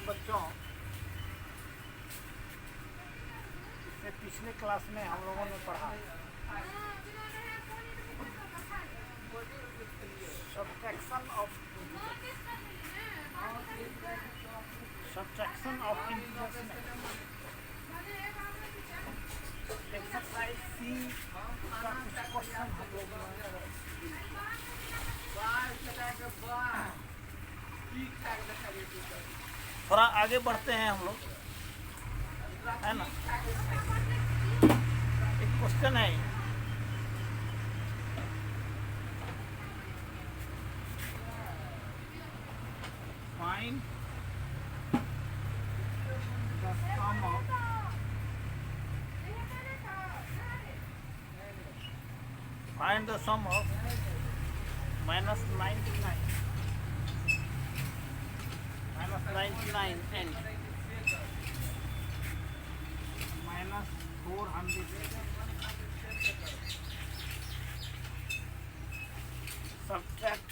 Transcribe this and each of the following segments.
बच्चों, इससे पिछले क्लास में हम लोगों ने पढ़ा सब्ट्रैक्शन ऑफ इंटीजर्स में एक्सरसाइज सी का कुछ क्वेश्चन हम लोग थोड़ा आगे बढ़ते हैं हम लोग, है ना। एक क्वेश्चन है, find the sum of minus 99 and minus 400. Subtract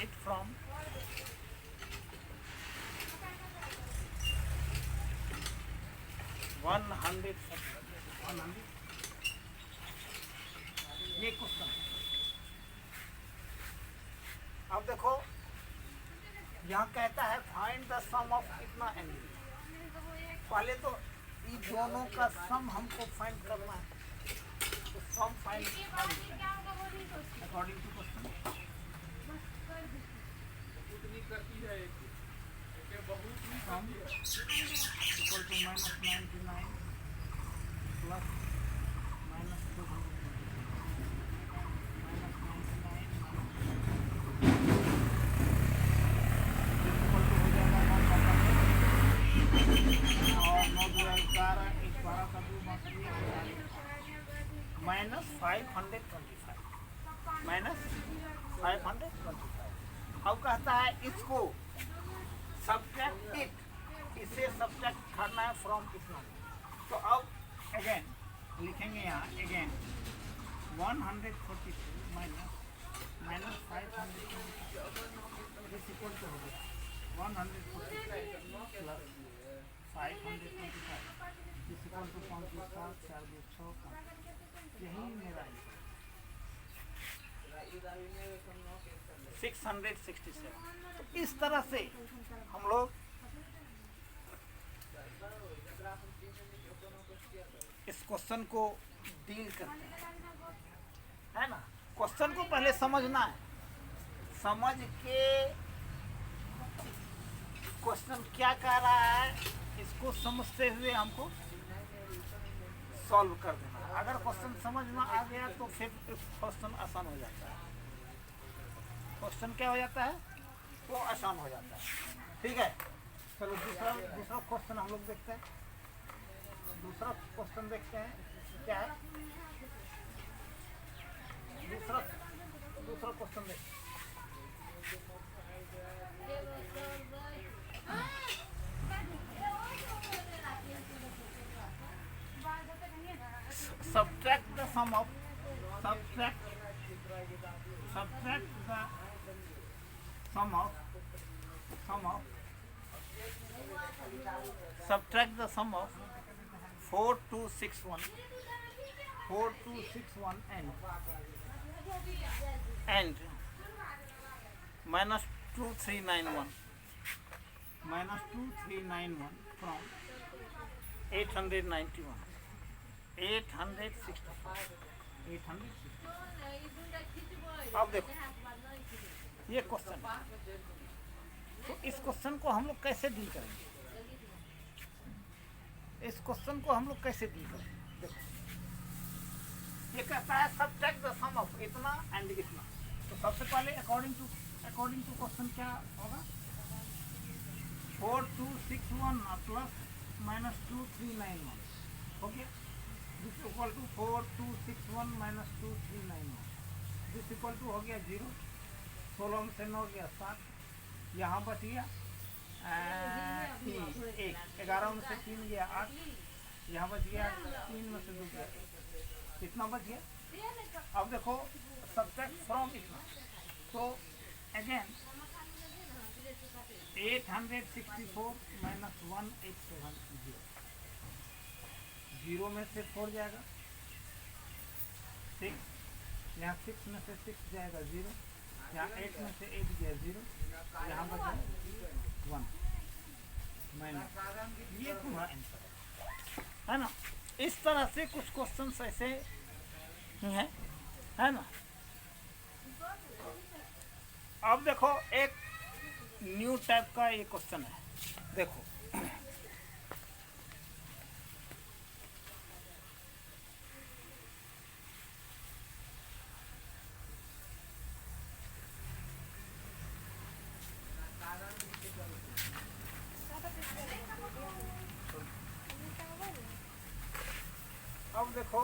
it from 100. ये क्वेश्चन। अब देखो, यहाँ कहता है फाइंड द सम ऑफ कितना एंगल। पहले तो इन दोनों का सम हमको फाइंड करना है, तो sum find according to question sum equal to -99 plus -200 -525। अब कहता है इसको सब्ट्रैक्ट इट, इसे सब्ट्रैक्ट करना है फ्रॉम इतना। तो अब अगेन लिखेंगे यहाँ, अगेन 142 माइनस 525 इस इक्वल टू हो गया 142 प्लस 525 इस इक्वल टू 5 7 4 2 6 5। यही मेरा 667। तो इस तरह से हम लोग इस क्वेश्चन को डील करते हैं, है ना। क्वेश्चन को पहले समझना है, समझ के क्वेश्चन क्या कह रहा है इसको समझते हुए हमको सॉल्व कर देना है। अगर क्वेश्चन समझ में आ गया तो फिर क्वेश्चन आसान हो जाता है। क्वेश्चन क्या हो जाता है, वो आसान हो जाता है। ठीक है, चलो दूसरा क्वेश्चन हम लोग देखते हैं। दूसरा क्वेश्चन देखते हैं क्या है। दूसरा क्वेश्चन देखते हैं। Subtract the sum of subtract the sum of 4261 and minus 2391 from 891 865। अब देखो ये क्वेश्चन है, तो इस क्वेश्चन को हम लोग कैसे डील करेंगे। देखो ये कहता है सब्ट्रैक्ट द सम ऑफ इतना एंड इतना। तो सबसे पहले अकॉर्डिंग टू क्वेश्चन क्या होगा, 4261 plus -2391 okay, this equal to 4261 -2391 this equal to हो गया 0। 16 में से 9 गया 7, यहाँ बच गया 3 1, 11 में से 3 गया 8, यहाँ बच गया 3 में से 2 गया, कितना बच गया? अब देखो सब्ट्रैक्ट फ्रॉम इतना, तो अगेन 864 माइनस 1870, 0 में से 4 जाएगा 6, यहाँ 6 में से 6 जाएगा 0, यहाँ 8 में से 8 गया 0, यहाँ बचा 1 माइनस, ये पूरा आंसर है ना। इस तरह से कुछ क्वेश्चंस ऐसे है ना। अब देखो एक न्यू टाइप का ये क्वेश्चन है, देखो अब देखो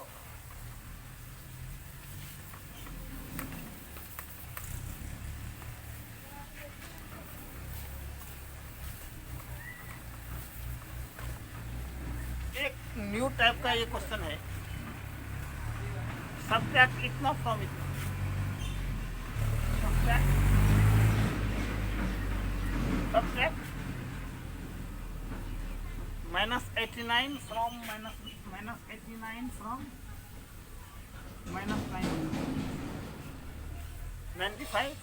एक न्यू टाइप का ये क्वेश्चन है, सब्ट्रैक्ट इतना फ्रॉम इतना, subtract -89 from -89 from -95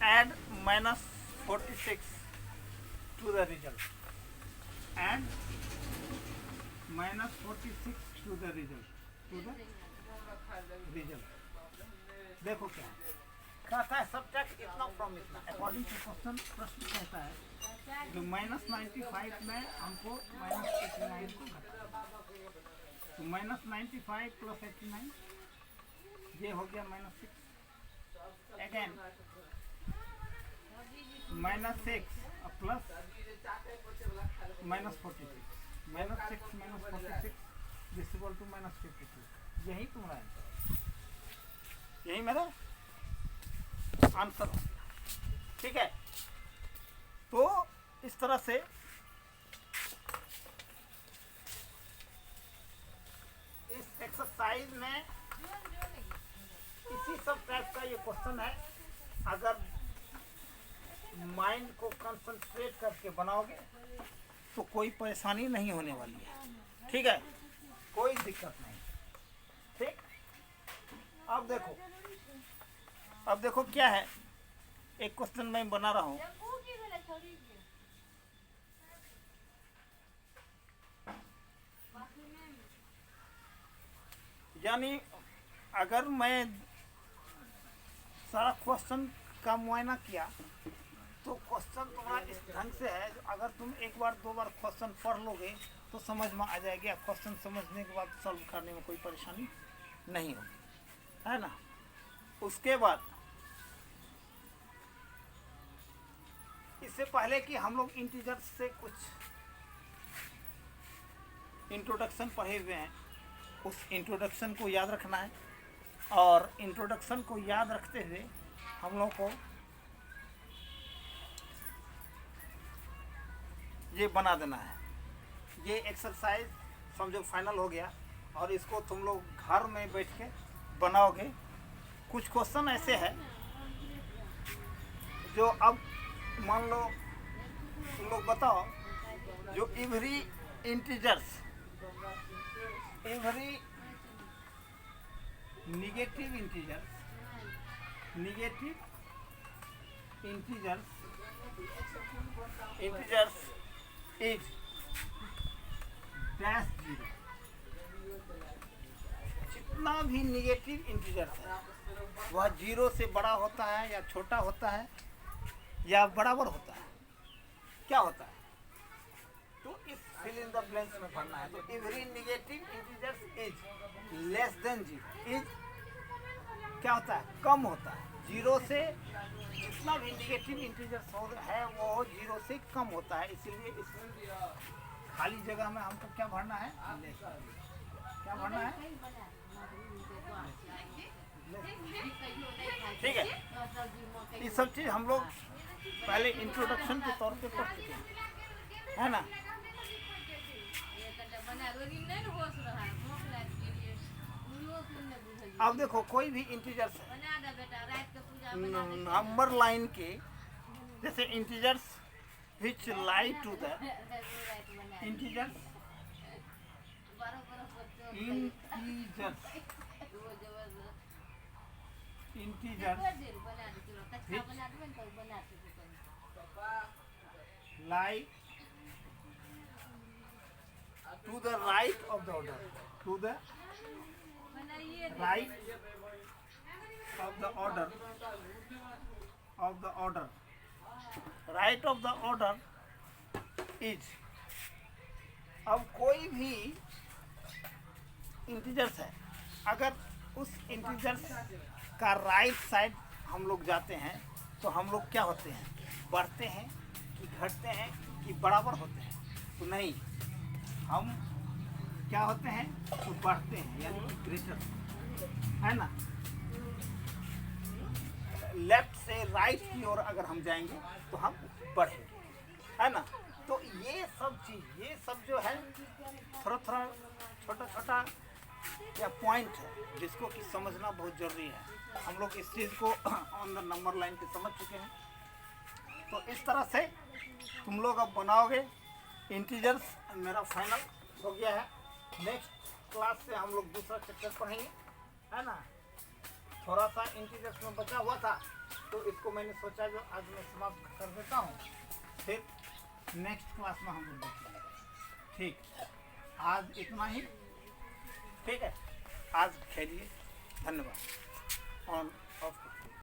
and -46 to the result, and -46 to the result, देखो क्या कहता है, सब्ट्रैक्ट इतना फ्रॉम इतना, अकॉर्डिंग टू क्वेश्चन प्रश्न कहता है जो -95 में हमको -89 को घटाना, तो -95 प्लस 89 ये हो गया -6, again -6 plus -46, -6 -46 this equal to -52, यही तुम्हारा आंसर, यही मेरा आंसर हो गया, ठीक है। तो इस तरह से इस एक्सरसाइज में इसी सब टाइप का ये क्वेश्चन है, अगर माइंड को कंसंट्रेट करके बनाओगे तो कोई परेशानी नहीं होने वाली है, ठीक है, कोई दिक्कत नहीं, ठीक। अब देखो क्या है, एक क्वेश्चन मैं बना रहा हूँ, यानी अगर मैं सारा क्वेश्चन का मुआयना किया तो क्वेश्चन तुम्हारा इस ढंग से है, अगर तुम एक बार 2 बार क्वेश्चन पढ़ लोगे तो समझ में आ जाएगी, क्वेश्चन समझने के बाद सॉल्व करने में कोई परेशानी नहीं होगी, है ना। उसके बाद इससे पहले कि हम लोग इंटीजर्स से कुछ इंट्रोडक्शन पढ़े हुए हैं, उस इंट्रोडक्शन को याद रखना है, और इंट्रोडक्शन को याद रखते हुए हम लोग को ये बना देना है। ये एक्सरसाइज समझो फाइनल हो गया, और इसको तुम लोग घर में बैठ के बनाओगे। कुछ क्वेश्चन ऐसे हैं जो अब मान लो तुम लोग बताओ, जो every integers, every negative integers is dash 0, जितना भी नेगेटिव इंटीजर्स है वह 0 से बड़ा होता है या छोटा होता है या बराबर होता है, क्या होता है, तो इस फिल इन द ब्लैंक्स में भरना है। तो every negative integers is less than 0, is क्या होता है, कम होता है, 0 से जितना भी नेगेटिव इंटीजर्स है वो 0 से कम होता है, इसीलिए इस खाली जगह में हमको क्या भरना है, क्या भरना है, ठीक है। ये सब चीज़ हम लोग पहले इंट्रोडक्शन के तौर पे पढ़ चुके हैं, है ना। अब देखो कोई भी इंटीजर्स नंबर लाइन के जैसे integers which lie to the integers lie to the right of the order, to the right of the order, right of the order is, अब कोई भी इंटीजर्स है, अगर उस इंटीजर्स का राइट साइड हम लोग जाते हैं तो हम लोग क्या होते हैं, बढ़ते हैं कि घटते हैं कि बराबर होते हैं, तो नहीं, हम क्या होते हैं तो बढ़ते हैं, यानी कि ग्रेटर है ना। लेफ्ट से राइट की ओर अगर हम जाएंगे तो हम बढ़ेंगे, है ना। तो ये सब चीज़, ये सब जो है थोड़ा थोड़ा छोटा छोटा या पॉइंट है जिसको कि समझना बहुत ज़रूरी है। हम लोग इस चीज़ को ऑन द नंबर लाइन पे समझ चुके हैं। तो इस तरह से तुम लोग अब बनाओगे इंटीजर्स। मेरा फाइनल हो गया है। नेक्स्ट क्लास से हम लोग दूसरा चैप्टर पढ़ेंगे, है ना। थोड़ा सा इंटीजर्स में बचा हुआ था तो इसको मैंने सोचा जो आज मैं समाप्त कर देता हूँ, फिर नेक्स्ट क्लास में हम लोग देखेंगे। ठीक, आज इतना ही, ठीक है। आज खेलिए, धन्यवाद। On off